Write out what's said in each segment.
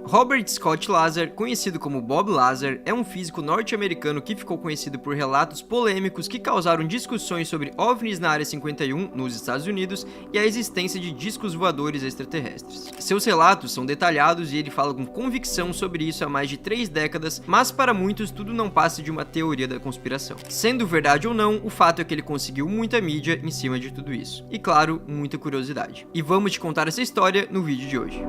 Robert Scott Lazar, conhecido como Bob Lazar, é um físico norte-americano que ficou conhecido por relatos polêmicos que causaram discussões sobre OVNIs na Área 51, nos Estados Unidos, e a existência de discos voadores extraterrestres. Seus relatos são detalhados e ele fala com convicção sobre isso há mais de 3 décadas, mas para muitos tudo não passa de uma teoria da conspiração. Sendo verdade ou não, o fato é que ele conseguiu muita mídia em cima de tudo isso. E claro, muita curiosidade. E vamos te contar essa história no vídeo de hoje.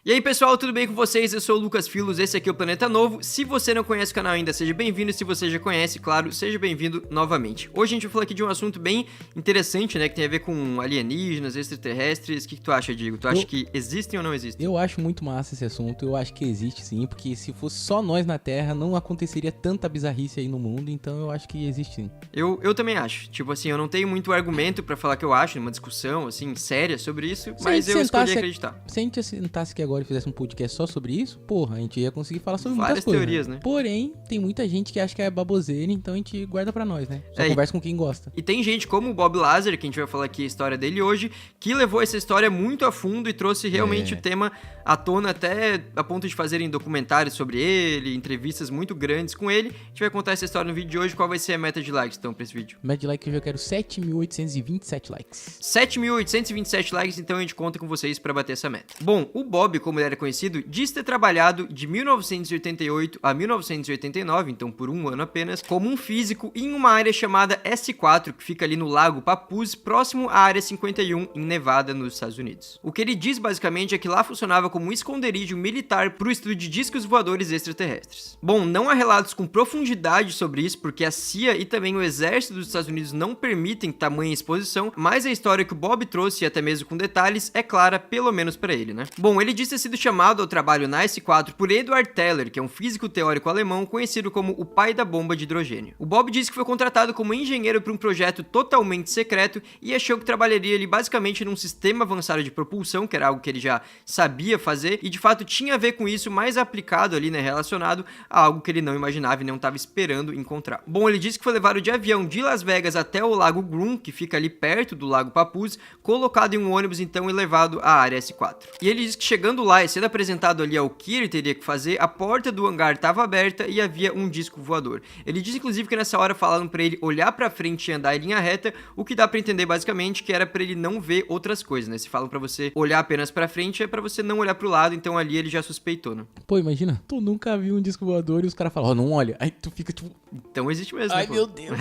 E aí pessoal, tudo bem com vocês? Eu sou o Lucas Filos, esse aqui é o Planeta Novo. Se você não conhece o canal ainda, seja bem-vindo. Se você já conhece, claro, seja bem-vindo novamente. Hoje a gente vai falar aqui de um assunto bem interessante, né? Que tem a ver com alienígenas, extraterrestres. O que tu acha, Diego? Tu acha que existem ou não existem? Eu acho muito massa esse assunto. Eu acho que existe sim, porque se fosse só nós na Terra, não aconteceria tanta bizarrice aí no mundo. Então eu acho que existe sim. Eu também acho. Tipo assim, eu não tenho muito argumento pra falar que eu acho, numa discussão, assim, séria sobre isso. Mas eu escolhi acreditar. Se a gente sentasse aqui agora e fizesse um podcast só sobre isso, porra, a gente ia conseguir falar sobre várias muitas coisas, teorias, né? Porém, tem muita gente que acha que é baboseira, então a gente guarda pra nós, né? Só conversa com quem gosta. E tem gente como o Bob Lazar, que a gente vai falar aqui a história dele hoje, que levou essa história muito a fundo e trouxe realmente o tema à tona, até a ponto de fazerem documentários sobre ele, entrevistas muito grandes com ele. A gente vai contar essa história no vídeo de hoje. Qual vai ser a meta de likes, então, pra esse vídeo? Meta de likes eu já quero 7.827 likes. 7.827 likes, então a gente conta com vocês pra bater essa meta. Bom, o Bob, como ele era conhecido, diz ter trabalhado de 1988 a 1989, então por um ano apenas, como um físico em uma área chamada S4, que fica ali no Lago Papuz, próximo à Área 51, em Nevada, nos Estados Unidos. O que ele diz basicamente é que lá funcionava como um esconderijo militar para o estudo de discos voadores extraterrestres. Bom, não há relatos com profundidade sobre isso, porque a CIA e também o Exército dos Estados Unidos não permitem tamanha exposição, mas a história que o Bob trouxe, e até mesmo com detalhes, é clara, pelo menos para ele, né? Bom, ele diz ter sido chamado ao trabalho na S4 por Edward Teller, que é um físico teórico alemão conhecido como o pai da bomba de hidrogênio. O Bob disse que foi contratado como engenheiro para um projeto totalmente secreto e achou que trabalharia ali basicamente num sistema avançado de propulsão, que era algo que ele já sabia fazer e de fato tinha a ver com isso, mais aplicado ali, né, relacionado a algo que ele não imaginava e não estava esperando encontrar. Bom, ele disse que foi levado de avião de Las Vegas até o Lago Groom, que fica ali perto do Lago Papuz, colocado em um ônibus então e levado à área S4. E ele disse que chegando lá e sendo apresentado ali ao que ele teria que fazer, a porta do hangar estava aberta e havia um disco voador. Ele diz inclusive que nessa hora falaram para ele olhar para frente e andar em linha reta, o que dá para entender basicamente que era para ele não ver outras coisas, né? Se falam para você olhar apenas para frente, é para você não olhar pro lado, então ali ele já suspeitou, né? Pô, imagina, tu nunca viu um disco voador e os caras falam, não olha, aí tu fica tipo... Então existe mesmo, ai, né, meu Deus.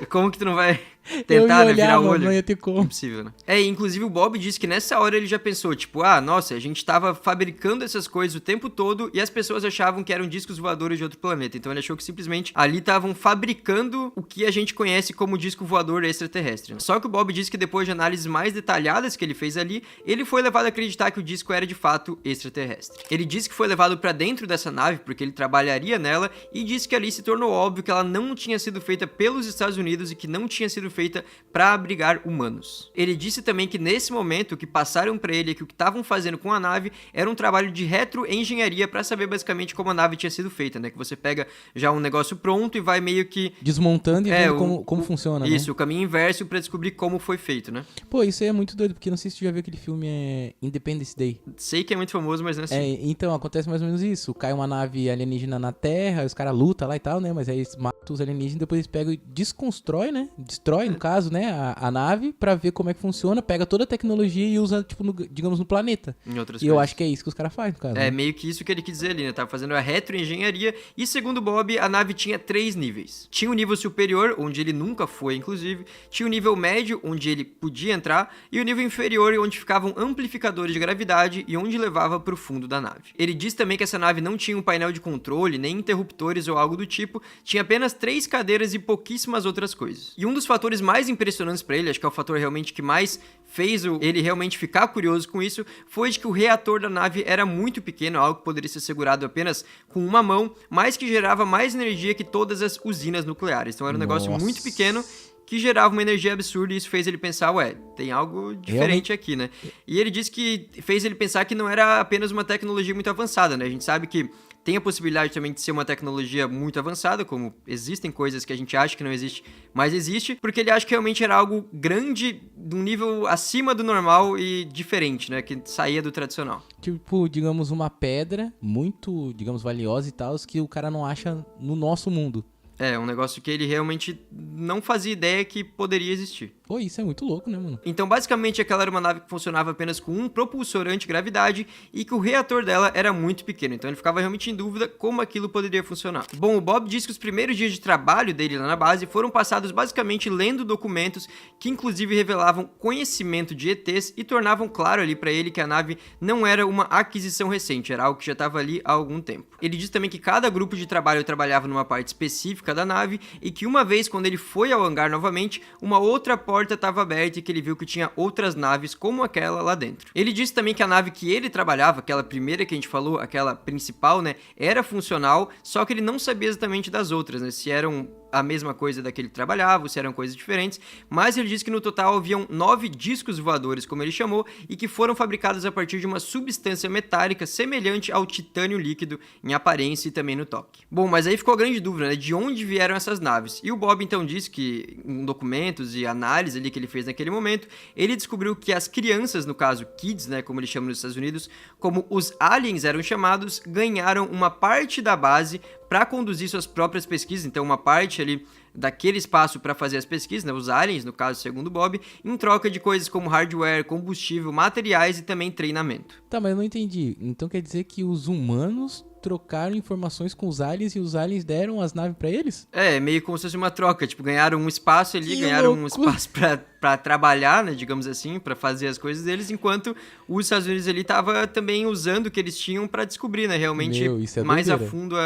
Como que tu não vai tentar, né, virar o olho? Não ia ter como. Impossível, né? Inclusive o Bob disse que nessa hora ele já pensou, tipo, nossa, a gente tava fabricando essas coisas o tempo todo e as pessoas achavam que eram discos voadores de outro planeta. Então ele achou que simplesmente ali estavam fabricando o que a gente conhece como disco voador extraterrestre, né? Só que o Bob disse que depois de análises mais detalhadas que ele fez ali, ele foi levado a acreditar que o disco era de fato extraterrestre. Ele disse que foi levado pra dentro dessa nave porque ele trabalharia nela e disse que ali se tornou óbvio que ela não tinha sido feita pelos Estados Unidos e que não tinha sido feita para abrigar humanos. Ele disse também que nesse momento o que passaram para ele é que o que estavam fazendo com a nave era um trabalho de retroengenharia para saber basicamente como a nave tinha sido feita, né? Que você pega já um negócio pronto e vai meio que desmontando e vendo como funciona, isso, né? O caminho inverso para descobrir como foi feito, né? Pô, isso aí é muito doido, porque não sei se tu já viu aquele filme Independence Day. Sei que é muito famoso, mas não é assim. Então, acontece mais ou menos isso. Cai uma nave alienígena na Terra, os caras lutam lá e tal, né? Mas aí eles matam os alienígenas, depois eles pegam e desconstrói, né? Destrói, no caso, né? A nave pra ver como é que funciona, pega toda a tecnologia e usa, tipo, digamos, no planeta. Em outras coisas. Eu acho que é isso que os caras fazem, no caso. É meio que isso que ele quis dizer ali, né? Tava fazendo a retroengenharia e, segundo Bob, a nave tinha 3 níveis. Tinha o nível superior, onde ele nunca foi, inclusive. Tinha o nível médio, onde ele podia entrar. E o nível inferior, onde ficavam amplificadores de gravidade e onde levava pro fundo da nave. Ele diz também que essa nave não tinha um painel de controle, nem interruptores ou algo do tipo. Tinha apenas 3 cadeiras e pouquíssimas outras coisas. E um dos fatores mais impressionantes pra ele, acho que é o fator realmente que mais fez ele realmente ficar curioso com isso, foi de que o reator da nave era muito pequeno, algo que poderia ser segurado apenas com uma mão, mas que gerava mais energia que todas as usinas nucleares. Então era um negócio muito pequeno que gerava uma energia absurda e isso fez ele pensar, tem algo diferente aqui, né? E ele disse que fez ele pensar que não era apenas uma tecnologia muito avançada, né? A gente sabe que tem a possibilidade também de ser uma tecnologia muito avançada, como existem coisas que a gente acha que não existe, mas existe, porque ele acha que realmente era algo grande, de um nível acima do normal e diferente, né, que saía do tradicional. Tipo, digamos, uma pedra muito, digamos, valiosa e tal, que o cara não acha no nosso mundo. É, um negócio que ele realmente não fazia ideia que poderia existir. Pô, isso é muito louco, né, mano? Então, basicamente, aquela era uma nave que funcionava apenas com um propulsor antigravidade e que o reator dela era muito pequeno. Então, ele ficava realmente em dúvida como aquilo poderia funcionar. Bom, o Bob diz que os primeiros dias de trabalho dele lá na base foram passados basicamente lendo documentos que, inclusive, revelavam conhecimento de ETs e tornavam claro ali pra ele que a nave não era uma aquisição recente, era algo que já estava ali há algum tempo. Ele diz também que cada grupo de trabalho trabalhava numa parte específica da nave e que uma vez, quando ele foi ao hangar novamente, uma outra porta estava aberta e que ele viu que tinha outras naves como aquela lá dentro. Ele disse também que a nave que ele trabalhava, aquela primeira que a gente falou, aquela principal, né, era funcional, só que ele não sabia exatamente das outras, né, se eram a mesma coisa da que ele trabalhava, se eram coisas diferentes, mas ele disse que no total haviam 9 discos voadores, como ele chamou, e que foram fabricados a partir de uma substância metálica semelhante ao titânio líquido em aparência e também no toque. Bom, mas aí ficou a grande dúvida, né, de onde vieram essas naves? E o Bob então disse que, em documentos e análise ali que ele fez naquele momento, ele descobriu que as crianças, no caso kids, né, como eles chamam nos Estados Unidos, como os aliens eram chamados, ganharam uma parte da base para conduzir suas próprias pesquisas, então uma parte ali daquele espaço para fazer as pesquisas, né, os aliens, no caso, segundo Bob, em troca de coisas como hardware, combustível, materiais e também treinamento. Tá, mas eu não entendi. Então quer dizer que os humanos trocaram informações com os aliens e os aliens deram as naves pra eles? É, meio como se fosse uma troca, tipo, ganharam um espaço ali, Que ganharam um loucura. espaço pra trabalhar, né, digamos assim, pra fazer as coisas deles, enquanto os Estados Unidos ali tava também usando o que eles tinham pra descobrir, né, realmente Meu, isso é mais a doideira. fundo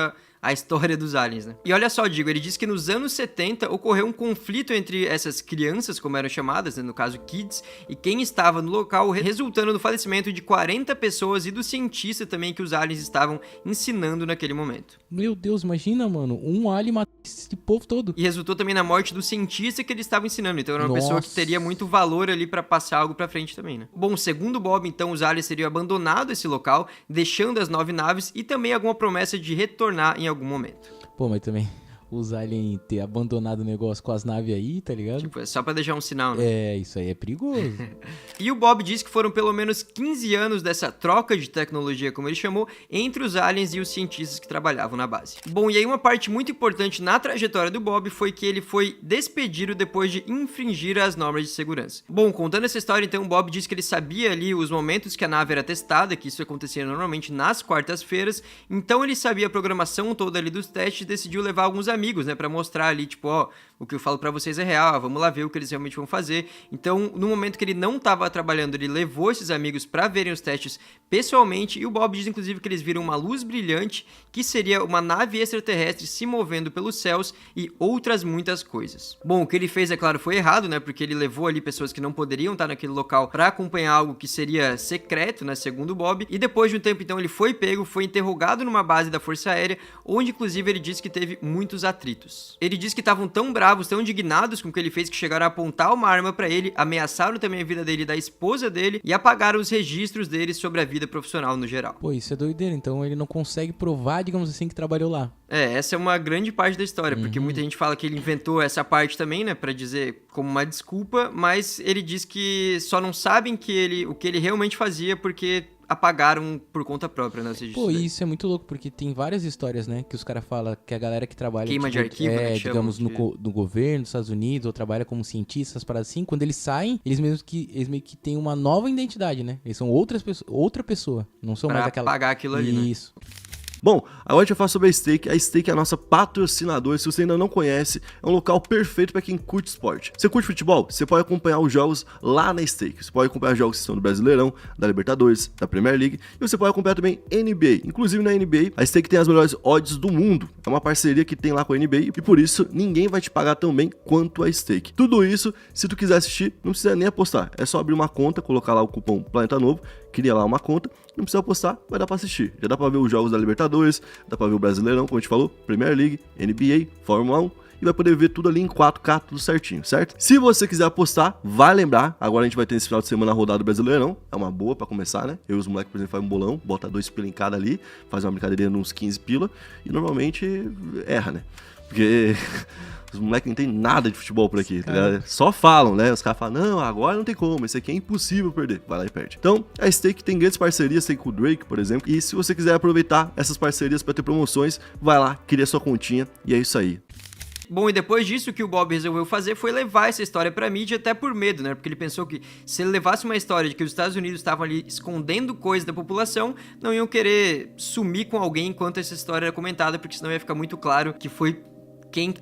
a história dos aliens, né? E olha só, Digo, ele disse que nos anos 70 ocorreu um conflito entre essas crianças, como eram chamadas, né, no caso kids, e quem estava no local, resultando no falecimento de 40 pessoas e do cientista também que os aliens estavam ensinando naquele momento. Meu Deus, imagina, mano, um alien matou esse povo todo. E resultou também na morte do cientista que ele estava ensinando. Então era uma pessoa que Nossa. teria muito valor ali pra passar algo pra frente também, né? Bom, segundo Bob, então os aliens teriam abandonado esse local, deixando as 9 naves e também alguma promessa de retornar em algum momento. Pô, mas também os aliens ter abandonado o negócio com as naves aí, tá ligado? Tipo, é só pra deixar um sinal, né? É, isso aí é perigoso. E o Bob disse que foram pelo menos 15 anos dessa troca de tecnologia, como ele chamou, entre os aliens e os cientistas que trabalhavam na base. Bom, e aí uma parte muito importante na trajetória do Bob foi que ele foi despedido depois de infringir as normas de segurança. Bom, contando essa história, então, o Bob disse que ele sabia ali os momentos que a nave era testada, que isso acontecia normalmente nas quartas-feiras, então ele sabia a programação toda ali dos testes e decidiu levar alguns amigos, né, pra mostrar ali, tipo, ó, o que eu falo pra vocês é real, vamos lá ver o que eles realmente vão fazer. Então, no momento que ele não tava trabalhando, ele levou esses amigos pra verem os testes pessoalmente, e o Bob diz, inclusive, que eles viram uma luz brilhante, que seria uma nave extraterrestre se movendo pelos céus e outras muitas coisas. Bom, o que ele fez, é claro, foi errado, né, porque ele levou ali pessoas que não poderiam estar naquele local pra acompanhar algo que seria secreto, né, segundo o Bob, e depois de um tempo, então, ele foi pego, foi interrogado numa base da Força Aérea, onde, inclusive, ele disse que teve muitos atritos. Ele disse que estavam tão bravos, tão indignados com o que ele fez, que chegaram a apontar uma arma pra ele, ameaçaram também a vida dele e da esposa dele e apagaram os registros dele sobre a vida profissional no geral. Pô, isso é doideira. Então ele não consegue provar, digamos assim, que trabalhou lá. É, essa é uma grande parte da história, porque muita gente fala que ele inventou essa parte também, né, pra dizer como uma desculpa, mas ele diz que só não sabem que o que ele realmente fazia porque apagaram por conta própria, né? Pô, e isso é muito louco, porque tem várias histórias, né? Que os caras falam que a galera que trabalha... Queima de arquivo, né, digamos, chamam no governo dos Estados Unidos, ou trabalha como cientistas, para assim, quando eles saem, eles meio que têm uma nova identidade, né? Eles são outra pessoa, não são mais pra aquela... apagar aquilo ali, né? Isso. Bom, agora a gente vai falar sobre a Stake. A Stake é a nossa patrocinadora. Se você ainda não conhece, é um local perfeito para quem curte esporte. Você curte futebol? Você pode acompanhar os jogos lá na Stake. Você pode acompanhar jogos que estão do Brasileirão, da Libertadores, da Premier League. E você pode acompanhar também NBA. Inclusive na NBA, a Stake tem as melhores odds do mundo. É uma parceria que tem lá com a NBA e por isso ninguém vai te pagar tão bem quanto a Stake. Tudo isso, se tu quiser assistir, não precisa nem apostar. É só abrir uma conta, colocar lá o cupom Planeta Novo, cria lá uma conta, não precisa apostar, vai dar pra assistir. Já dá pra ver os jogos da Libertadores, dá pra ver o Brasileirão, como a gente falou, Premier League, NBA, Fórmula 1 e vai poder ver tudo ali em 4K, tudo certinho, certo? Se você quiser apostar, vai lembrar, agora a gente vai ter esse final de semana a rodada do Brasileirão, é uma boa pra começar, né? Eu e os moleques, por exemplo, faz um bolão, bota 2 pila em cada ali, faz uma brincadeirinha nos 15 pila, e normalmente erra, né? Porque os moleques não tem nada de futebol por aqui, tá ligado? Só falam, né? Os caras falam, não, agora não tem como, esse aqui é impossível perder. Vai lá e perde. Então, a Stake tem grandes parcerias, tem com o Drake, por exemplo, e se você quiser aproveitar essas parcerias para ter promoções, vai lá, cria sua continha, e é isso aí. Bom, e depois disso, o que o Bob resolveu fazer foi levar essa história pra mídia, até por medo, né? Porque ele pensou que se ele levasse uma história de que os Estados Unidos estavam ali escondendo coisas da população, não iam querer sumir com alguém enquanto essa história era comentada, porque senão ia ficar muito claro que foi quem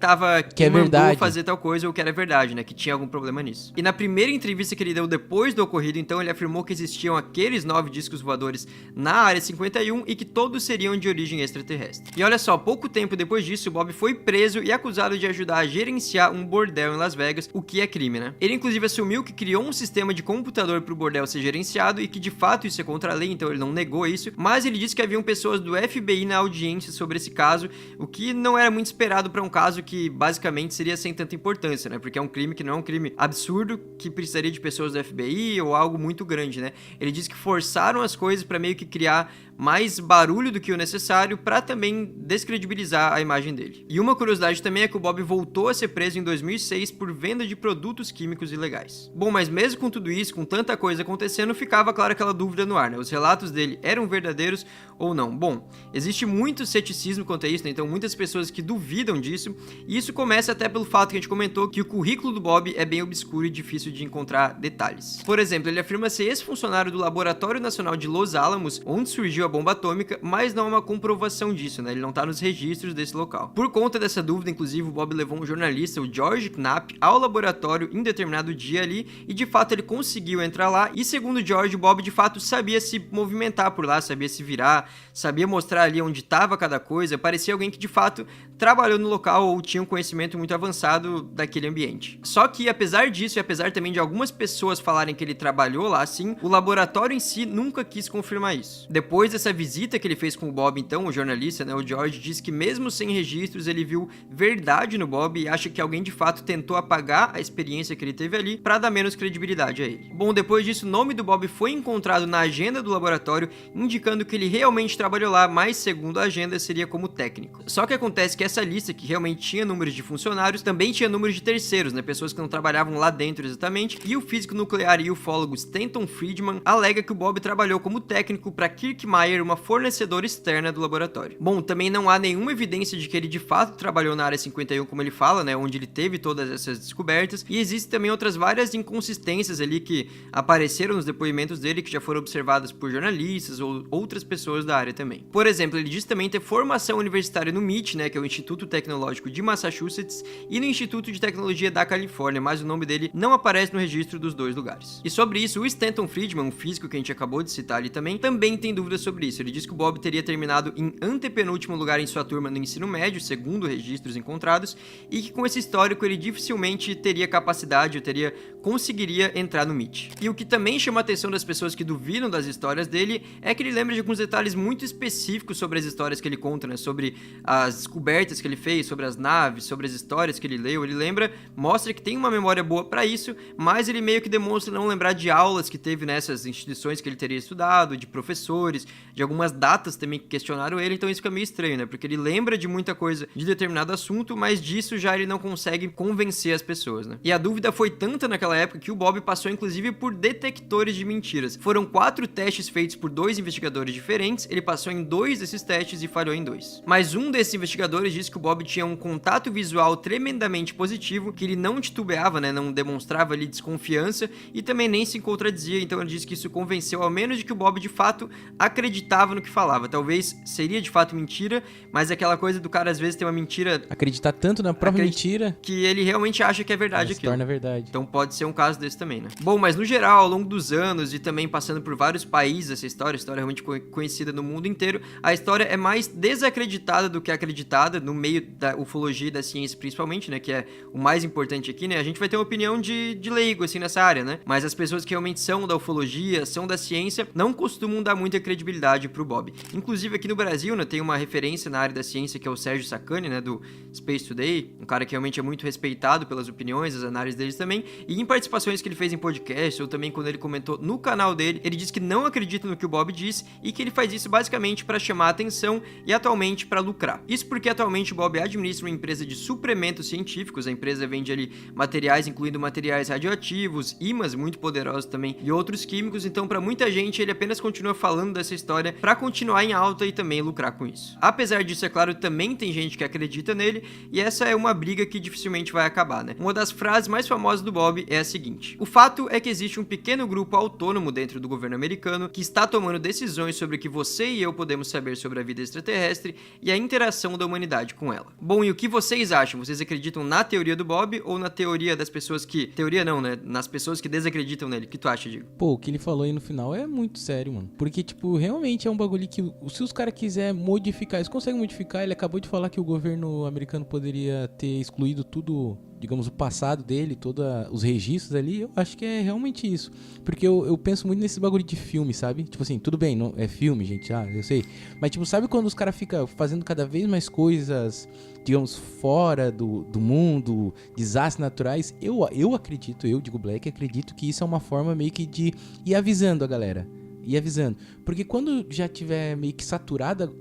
mandou fazer tal coisa ou que era verdade, né? Que tinha algum problema nisso. E na primeira entrevista que ele deu depois do ocorrido, então, ele afirmou que existiam aqueles 9 discos voadores na Área 51 e que todos seriam de origem extraterrestre. E olha só, pouco tempo depois disso, o Bob foi preso e acusado de ajudar a gerenciar um bordel em Las Vegas, o que é crime, né? Ele inclusive assumiu que criou um sistema de computador pro bordel ser gerenciado e que de fato isso é contra a lei, então ele não negou isso, mas ele disse que haviam pessoas do FBI na audiência sobre esse caso, o que não era muito esperado para um caso que basicamente seria sem tanta importância, né? Porque é um crime que não é um crime absurdo que precisaria de pessoas do FBI ou algo muito grande, né? Ele diz que forçaram as coisas para meio que criar mais barulho do que o necessário para também descredibilizar a imagem dele. E uma curiosidade também é que o Bob voltou a ser preso em 2006 por venda de produtos químicos ilegais. Bom, mas mesmo com tudo isso, com tanta coisa acontecendo, ficava claro aquela dúvida no ar, né? Os relatos dele eram verdadeiros ou não? Bom, existe muito ceticismo quanto a isso, né? Então muitas pessoas que duvidam disso, e isso começa até pelo fato que a gente comentou que o currículo do Bob é bem obscuro e difícil de encontrar detalhes. Por exemplo, ele afirma ser ex-funcionário do Laboratório Nacional de Los Alamos, onde surgiu a bomba atômica, mas não há uma comprovação disso, né? Ele não tá nos registros desse local. Por conta dessa dúvida, inclusive, o Bob levou um jornalista, o George Knapp, ao laboratório em determinado dia ali, e de fato ele conseguiu entrar lá, e segundo o George, o Bob de fato sabia se movimentar por lá, sabia se virar, sabia mostrar ali onde estava cada coisa, parecia alguém que de fato trabalhou no local ou tinha um conhecimento muito avançado daquele ambiente. Só que apesar disso, e apesar também de algumas pessoas falarem que ele trabalhou lá sim, o laboratório em si nunca quis confirmar isso. Depois dessa visita que ele fez com o Bob, então, o jornalista, né, o George, disse que mesmo sem registros, ele viu verdade no Bob e acha que alguém de fato tentou apagar a experiência que ele teve ali para dar menos credibilidade a ele. Bom, depois disso, o nome do Bob foi encontrado na agenda do laboratório, indicando que ele realmente trabalhou lá, mas segundo a agenda, seria como técnico. Só que acontece que essa lista, que realmente tinha números de funcionários, também tinha números de terceiros, né, pessoas que não trabalhavam lá dentro exatamente, e o físico nuclear e ufólogo Stanton Friedman alega que o Bob trabalhou como técnico para Kirkmeyer, uma fornecedora externa do laboratório. Bom, também não há nenhuma evidência de que ele de fato trabalhou na Área 51, como ele fala, né, onde ele teve todas essas descobertas, e existem também outras várias inconsistências ali que apareceram nos depoimentos dele, que já foram observadas por jornalistas ou outras pessoas da área também. Por exemplo, ele diz também ter formação universitária no MIT, né, que é o Instituto Tecnológico de Massachusetts, e no Instituto de Tecnologia da Califórnia, mas o nome dele não aparece no registro dos dois lugares. E sobre isso, o Stanton Friedman, um físico que a gente acabou de citar ali também tem dúvidas sobre isso. Ele diz que o Bob teria terminado em antepenúltimo lugar em sua turma no ensino médio, segundo registros encontrados, e que com esse histórico ele dificilmente teria capacidade ou conseguiria entrar no MIT. E o que também chama a atenção das pessoas que duvidam das histórias dele é que ele lembra de alguns detalhes muito específicos sobre as histórias que ele conta, né? Sobre as descobertas que ele fez, sobre as naves, sobre as histórias que ele leu. Ele lembra, mostra que tem uma memória boa para isso, mas ele meio que demonstra não lembrar de aulas que teve nessas instituições que ele teria estudado, de professores, de algumas datas também que questionaram ele, então isso fica meio estranho, né? Porque ele lembra de muita coisa de determinado assunto, mas disso já ele não consegue convencer as pessoas, né? E a dúvida foi tanta naquela época que o Bob passou inclusive por detectores de mentiras. Foram 4 testes feitos por 2 investigadores diferentes, ele passou em 2 desses testes e falhou em 2. Mas um desses investigadores disse que o Bob tinha um contato visual tremendamente positivo, que ele não titubeava, né? Não demonstrava ali desconfiança e também nem se contradizia, então ele disse que isso convenceu ao menos de que o Bob de fato acreditava no que falava. Talvez seria de fato mentira, mas aquela coisa do cara às vezes ter uma mentira... Acreditar tanto na própria mentira... que ele realmente acha que é verdade aquilo. Se torna verdade. Então pode ser um caso desse também, né? Bom, mas no geral, ao longo dos anos e também passando por vários países, essa história é realmente conhecida no mundo inteiro, a história é mais desacreditada do que acreditada, no meio da ufologia e da ciência principalmente, né? Que é o mais importante aqui, né? A gente vai ter uma opinião de leigo, assim, nessa área, né? Mas as pessoas que realmente são da ufologia, são da ciência, não costumam dar muita credibilidade credibilidade pro Bob. Inclusive aqui no Brasil, né, tem uma referência na área da ciência que é o Sérgio Sacani, né, do Space Today, um cara que realmente é muito respeitado pelas opiniões, as análises deles também, e em participações que ele fez em podcast, ou também quando ele comentou no canal dele, ele diz que não acredita no que o Bob diz e que ele faz isso basicamente para chamar a atenção e atualmente para lucrar. Isso porque atualmente o Bob administra uma empresa de suplementos científicos, a empresa vende ali materiais, incluindo materiais radioativos, ímãs muito poderosos também e outros químicos, então para muita gente ele apenas continua falando dessa história para continuar em alta e também lucrar com isso. Apesar disso, é claro, também tem gente que acredita nele e essa é uma briga que dificilmente vai acabar, né? Uma das frases mais famosas do Bob é a seguinte: o fato é que existe um pequeno grupo autônomo dentro do governo americano que está tomando decisões sobre o que você e eu podemos saber sobre a vida extraterrestre e a interação da humanidade com ela. Bom, e o que vocês acham? Vocês acreditam na teoria do Bob ou na teoria das pessoas que... Teoria não, né? Nas pessoas que desacreditam nele. O que tu acha, Diego? Pô, o que ele falou aí no final é muito sério, mano. Porque, tipo, realmente é um bagulho que se os caras quiserem modificar, eles conseguem modificar. Ele acabou de falar que o governo americano poderia ter excluído tudo, digamos, o passado dele, todos os registros ali. Eu acho que é realmente isso. Porque eu penso muito nesse bagulho de filme, sabe? Tipo assim, tudo bem, não, é filme, gente, eu sei. Mas, tipo, sabe quando os caras ficam fazendo cada vez mais coisas, digamos, fora do mundo, desastres naturais? Eu acredito, eu, Digo Black, acredito que isso é uma forma meio que de ir avisando a galera. Ir avisando. Porque quando já tiver meio que saturada,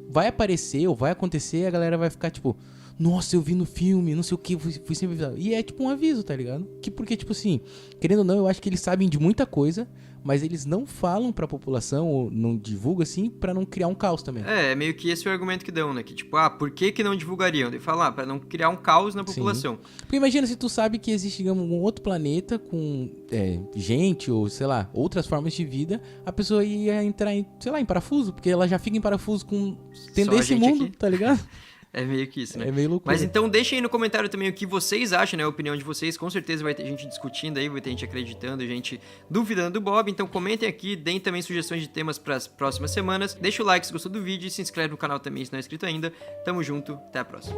vai aparecer ou vai acontecer, a galera vai ficar, tipo... Nossa, eu vi no filme, não sei o que, fui sempre avisado. E é tipo um aviso, tá ligado? Porque, tipo assim, querendo ou não, eu acho que eles sabem de muita coisa, mas eles não falam pra população, ou não divulgam assim, pra não criar um caos também. É meio que esse é o argumento que dão, né? Que tipo, por que não divulgariam? Ele fala, pra não criar um caos na população. Sim. Porque imagina se tu sabe que existe, digamos, um outro planeta com gente, ou sei lá, outras formas de vida, a pessoa ia entrar em, sei lá, em parafuso, porque ela já fica em parafuso tendo esse mundo, aqui, tá ligado? É meio que isso, né? É meio loucura. Mas então deixem aí no comentário também o que vocês acham, né? A opinião de vocês. Com certeza vai ter gente discutindo aí, vai ter gente acreditando, gente duvidando do Bob. Então comentem aqui, deem também sugestões de temas para as próximas semanas. Deixa o like se gostou do vídeo e se inscreve no canal também se não é inscrito ainda. Tamo junto, até a próxima.